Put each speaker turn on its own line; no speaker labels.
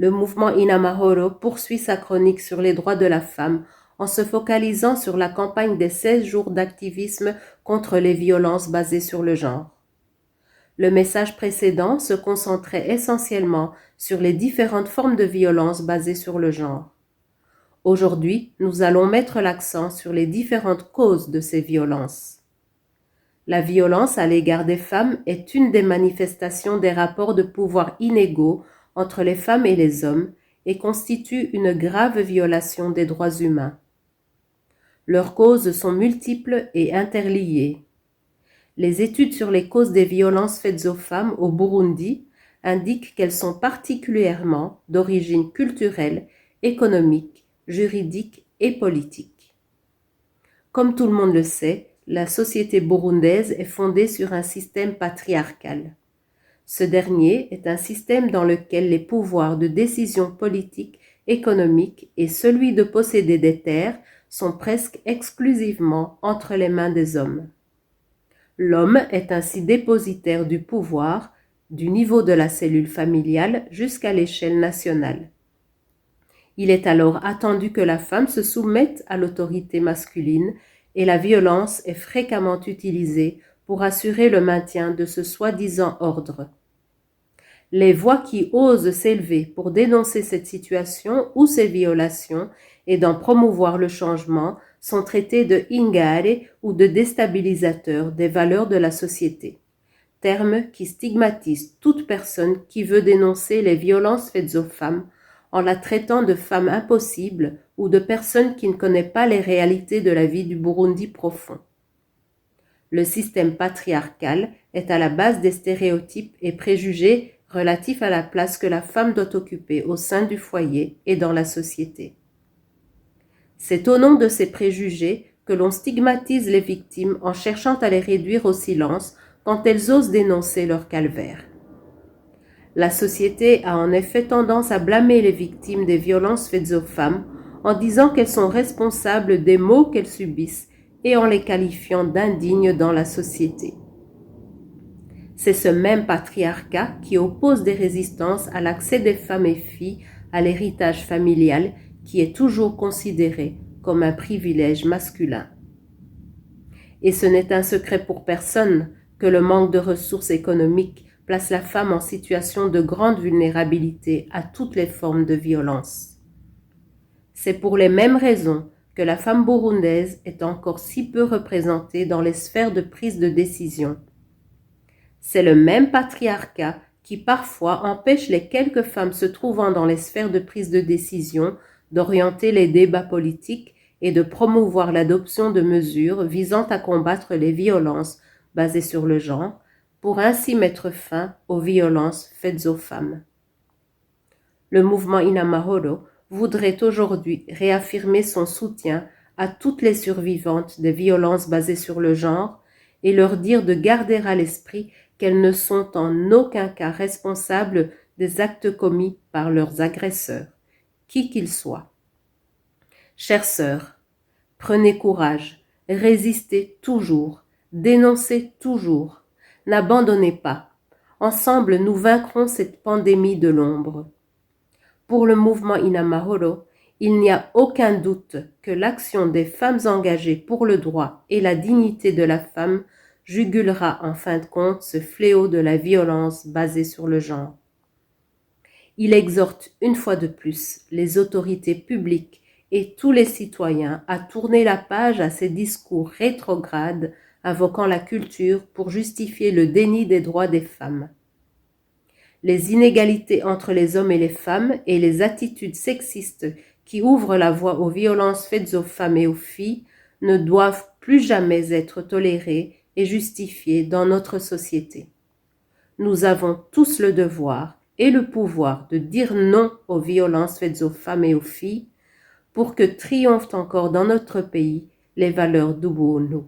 Le mouvement Inamahoro poursuit sa chronique sur les droits de la femme en se focalisant sur la campagne des 16 jours d'activisme contre les violences basées sur le genre. Le message précédent se concentrait essentiellement sur les différentes formes de violence basées sur le genre. Aujourd'hui, nous allons mettre l'accent sur les différentes causes de ces violences. La violence à l'égard des femmes est une des manifestations des rapports de pouvoir inégaux entre les femmes et les hommes et constitue une grave violation des droits humains. Leurs causes sont multiples et interliées. Les études sur les causes des violences faites aux femmes au Burundi indiquent qu'elles sont particulièrement d'origine culturelle, économique, juridique et politique. Comme tout le monde le sait, la société burundaise est fondée sur un système patriarcal. Ce dernier est un système dans lequel les pouvoirs de décision politique, économique et celui de posséder des terres sont presque exclusivement entre les mains des hommes. L'homme est ainsi dépositaire du pouvoir, du niveau de la cellule familiale jusqu'à l'échelle nationale. Il est alors attendu que la femme se soumette à l'autorité masculine et la violence est fréquemment utilisée pour assurer le maintien de ce soi-disant ordre. Les voix qui osent s'élever pour dénoncer cette situation ou ces violations et d'en promouvoir le changement sont traitées de ingare ou de déstabilisateurs des valeurs de la société, terme qui stigmatise toute personne qui veut dénoncer les violences faites aux femmes en la traitant de femme impossible ou de personne qui ne connaît pas les réalités de la vie du Burundi profond. Le système patriarcal est à la base des stéréotypes et préjugés relatifs à la place que la femme doit occuper au sein du foyer et dans la société. C'est au nom de ces préjugés que l'on stigmatise les victimes en cherchant à les réduire au silence quand elles osent dénoncer leur calvaire. La société a en effet tendance à blâmer les victimes des violences faites aux femmes en disant qu'elles sont responsables des maux qu'elles subissent et en les qualifiant d'indignes dans la société. C'est ce même patriarcat qui oppose des résistances à l'accès des femmes et filles à l'héritage familial qui est toujours considéré comme un privilège masculin. Et ce n'est un secret pour personne que le manque de ressources économiques place la femme en situation de grande vulnérabilité à toutes les formes de violence. C'est pour les mêmes raisons que la femme burundaise est encore si peu représentée dans les sphères de prise de décision. C'est le même patriarcat qui parfois empêche les quelques femmes se trouvant dans les sphères de prise de décision d'orienter les débats politiques et de promouvoir l'adoption de mesures visant à combattre les violences basées sur le genre, pour ainsi mettre fin aux violences faites aux femmes. Le mouvement Inamahoro voudrait aujourd'hui réaffirmer son soutien à toutes les survivantes des violences basées sur le genre et leur dire de garder à l'esprit qu'elles ne sont en aucun cas responsables des actes commis par leurs agresseurs, qui qu'ils soient. Chères sœurs, prenez courage, résistez toujours, dénoncez toujours. N'abandonnez pas. Ensemble, nous vaincrons cette pandémie de l'ombre. Pour le mouvement Inamahoro, il n'y a aucun doute que l'action des femmes engagées pour le droit et la dignité de la femme jugulera en fin de compte ce fléau de la violence basée sur le genre. Il exhorte une fois de plus les autorités publiques et tous les citoyens à tourner la page à ces discours rétrogrades invoquant la culture pour justifier le déni des droits des femmes. Les inégalités entre les hommes et les femmes et les attitudes sexistes qui ouvrent la voie aux violences faites aux femmes et aux filles ne doivent plus jamais être tolérées et justifiées dans notre société. Nous avons tous le devoir et le pouvoir de dire non aux violences faites aux femmes et aux filles pour que triomphent encore dans notre pays les valeurs d'Ubuntu.